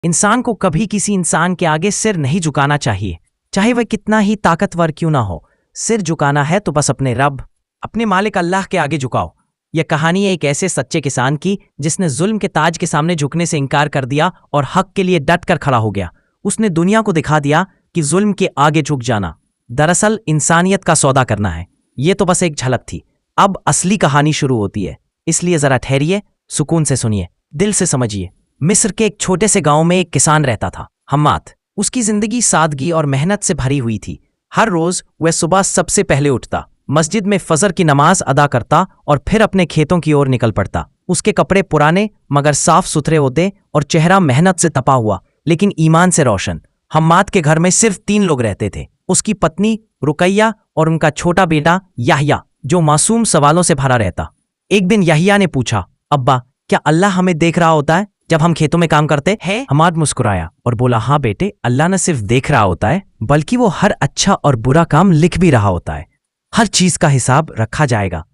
इंसान को कभी किसी इंसान के आगे सिर नहीं झुकाना चाहिए, चाहे वह कितना ही ताकतवर क्यों ना हो। सिर झुकाना है तो बस अपने रब, अपने मालिक अल्लाह के आगे झुकाओ। यह कहानी है एक ऐसे सच्चे किसान की जिसने जुल्म के ताज के सामने झुकने से इनकार कर दिया और हक के लिए डट कर खड़ा हो गया। उसने दुनिया को दिखा दिया कि जुल्म के आगे झुक जाना दरअसल इंसानियत का सौदा करना है। ये तो बस एक झलक थी, अब असली कहानी शुरू होती है, इसलिए जरा ठहरिए, सुकून से सुनिए, दिल से समझिए। मिस्र के एक छोटे से गांव में एक किसान रहता था, हम्माद। उसकी जिंदगी सादगी और मेहनत से भरी हुई थी। हर रोज वह सुबह सबसे पहले उठता, मस्जिद में फजर की नमाज अदा करता और फिर अपने खेतों की ओर निकल पड़ता। उसके कपड़े पुराने मगर साफ सुथरे होते और चेहरा मेहनत से तपा हुआ लेकिन ईमान से रोशन। हम्माद के घर में सिर्फ 3 लोग रहते थे, उसकी पत्नी रुकैया और उनका छोटा बेटा याहिया, जो मासूम सवालों से भरा रहता। एक दिन याहिया ने पूछा, अब्बा, क्या अल्लाह हमें देख रहा होता है जब हम खेतों में काम करते हैं? हम्माद मुस्कुराया और बोला, हाँ बेटे, अल्लाह न सिर्फ देख रहा होता है बल्कि वो हर अच्छा और बुरा काम लिख भी रहा होता है। हर चीज का हिसाब रखा जाएगा।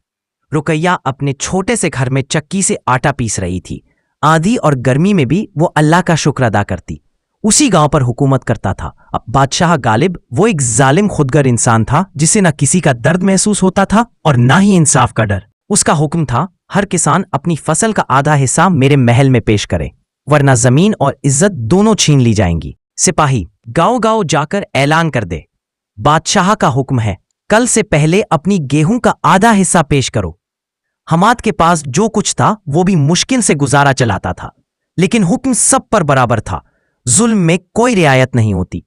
रुकैया अपने छोटे से घर में चक्की से आटा पीस रही थी। आंधी और गर्मी में भी वो अल्लाह का शुक्र अदा करती। उसी गांव पर हुकूमत करता था अब बादशाह गालिब। वो एक जालिम खुदगर इंसान था जिसे न किसी का दर्द महसूस होता था और ना ही इंसाफ का डर। उसका हुक्म था, हर किसान अपनी फसल का आधा हिस्सा मेरे महल में पेश करे, वरना जमीन और इज्जत दोनों छीन ली जाएंगी। सिपाही गांव गांव जाकर ऐलान कर दे, बादशाह का हुक्म है, कल से पहले अपनी गेहूं का आधा हिस्सा पेश करो। हम्माद के पास जो कुछ था वो भी मुश्किल से गुजारा चलाता था, लेकिन हुक्म सब पर बराबर था, जुल्म में कोई रियायत नहीं होती।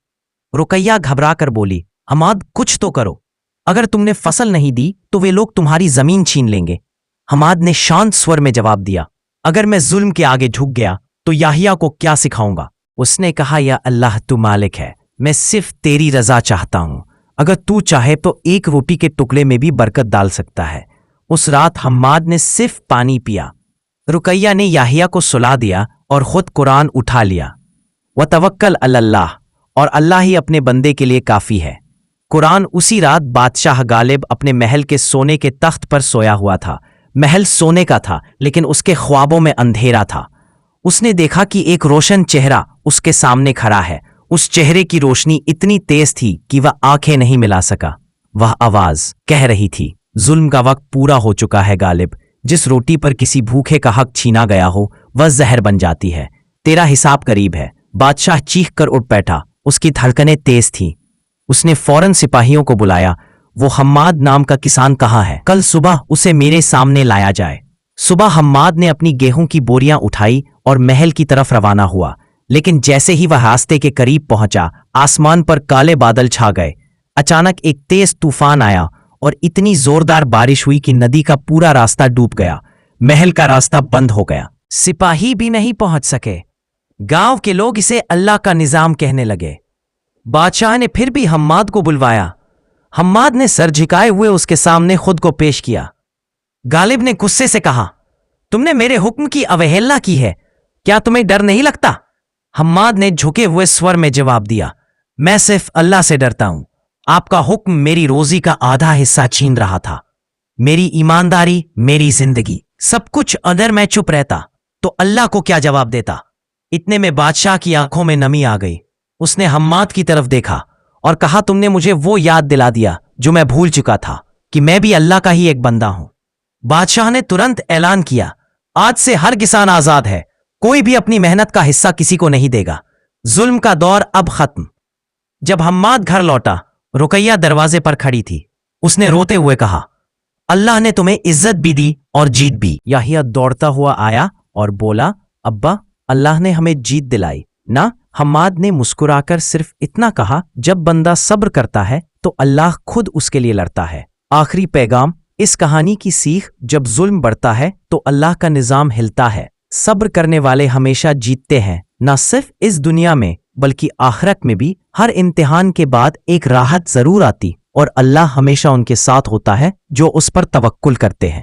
रुकैया घबरा कर बोली, हम्माद, कुछ तो करो, अगर तुमने फसल नहीं दी तो वे लोग तुम्हारी जमीन छीन लेंगे। हम्माद ने शांत स्वर में जवाब दिया, अगर मैं जुल्म के आगे झुक गया तो याहिया को क्या सिखाऊंगा? उसने कहा, या अल्लाह, तू मालिक है, मैं सिर्फ तेरी रजा चाहता हूं, अगर तू चाहे तो एक रोटी के टुकड़े में भी बरकत डाल सकता है। उस रात हम्माद ने सिर्फ पानी पिया। रुकैया ने याहिया को सुला दिया और खुद कुरान उठा लिया, व तवक्कल अल्लाह, और अल्लाह ही अपने बंदे के लिए काफी है। कुरान उसी रात बादशाह गालिब अपने महल के सोने के तख्त पर सोया हुआ था। महल सोने का था लेकिन उसके ख्वाबों में अंधेरा था। उसने देखा कि एक रोशन चेहरा उसके सामने खड़ा है। उस चेहरे की रोशनी इतनी तेज थी कि वह आंखें नहीं मिला सका। वह आवाज कह रही थी, जुल्म का वक्त पूरा हो चुका है गालिब। जिस रोटी पर किसी भूखे का हक छीना गया हो वह जहर बन जाती है। तेरा हिसाब करीब है। बादशाह चीख कर उठ बैठा, उसकी धड़कनें तेज थीं। उसने फौरन सिपाहियों को बुलाया, वो हम्माद नाम का किसान कहाँ है? कल सुबह उसे मेरे सामने लाया जाए। सुबह हम्माद ने अपनी गेहूं की बोरियां उठाई और महल की तरफ रवाना हुआ, लेकिन जैसे ही वह रास्ते के करीब पहुंचा, आसमान पर काले बादल छा गए। अचानक एक तेज तूफान आया और इतनी जोरदार बारिश हुई कि नदी का पूरा रास्ता डूब गया। महल का रास्ता बंद हो गया। सिपाही भी नहीं पहुंच सके। गांव के लोग इसे अल्लाह का निजाम कहने लगे। बादशाह ने फिर भी हम्माद को बुलवाया। हम्माद ने सर झुकाए हुए उसके सामने खुद को पेश किया। गालिब ने गुस्से से कहा, तुमने मेरे हुक्म की अवहेलना की है, क्या तुम्हें डर नहीं लगता? हम्माद ने झुके हुए स्वर में जवाब दिया, मैं सिर्फ अल्लाह से डरता हूं। आपका हुक्म मेरी रोजी का आधा हिस्सा छीन रहा था। मेरी ईमानदारी, मेरी जिंदगी, सब कुछ। अगर मैं चुप रहता तो अल्लाह को क्या जवाब देता? इतने में बादशाह की आंखों में नमी आ गई। उसने हम्माद की तरफ देखा और कहा, तुमने मुझे वो याद दिला दिया जो मैं भूल चुका था, कि मैं भी अल्लाह का ही एक बंदा हूं। बादशाह ने तुरंत ऐलान किया, आज से हर किसान आजाद है, कोई भी अपनी मेहनत का हिस्सा किसी को नहीं देगा। जुल्म का दौर अब खत्म। जब हम्माद घर लौटा, रुकैया दरवाजे पर खड़ी थी। उसने रोते हुए कहा, अल्लाह ने तुम्हें इज्जत भी दी और जीत भी। याहिया दौड़ता हुआ आया और बोला, अब्बा, अल्लाह ने हमें जीत दिलाई ना? हम्माद ने मुस्कुराकर सिर्फ इतना कहा, जब बंदा सब्र करता है तो अल्लाह खुद उसके लिए लड़ता है। आखिरी पैगाम इस कहानी की सीख, जब जुल्म बढ़ता है तो अल्लाह का निजाम हिलता है। सब्र करने वाले हमेशा जीतते हैं, न सिर्फ इस दुनिया में बल्कि आखिरत में भी। हर इम्तिहान के बाद एक राहत जरूर आती और अल्लाह हमेशा उनके साथ होता है जो उस पर तवक्कुल करते हैं।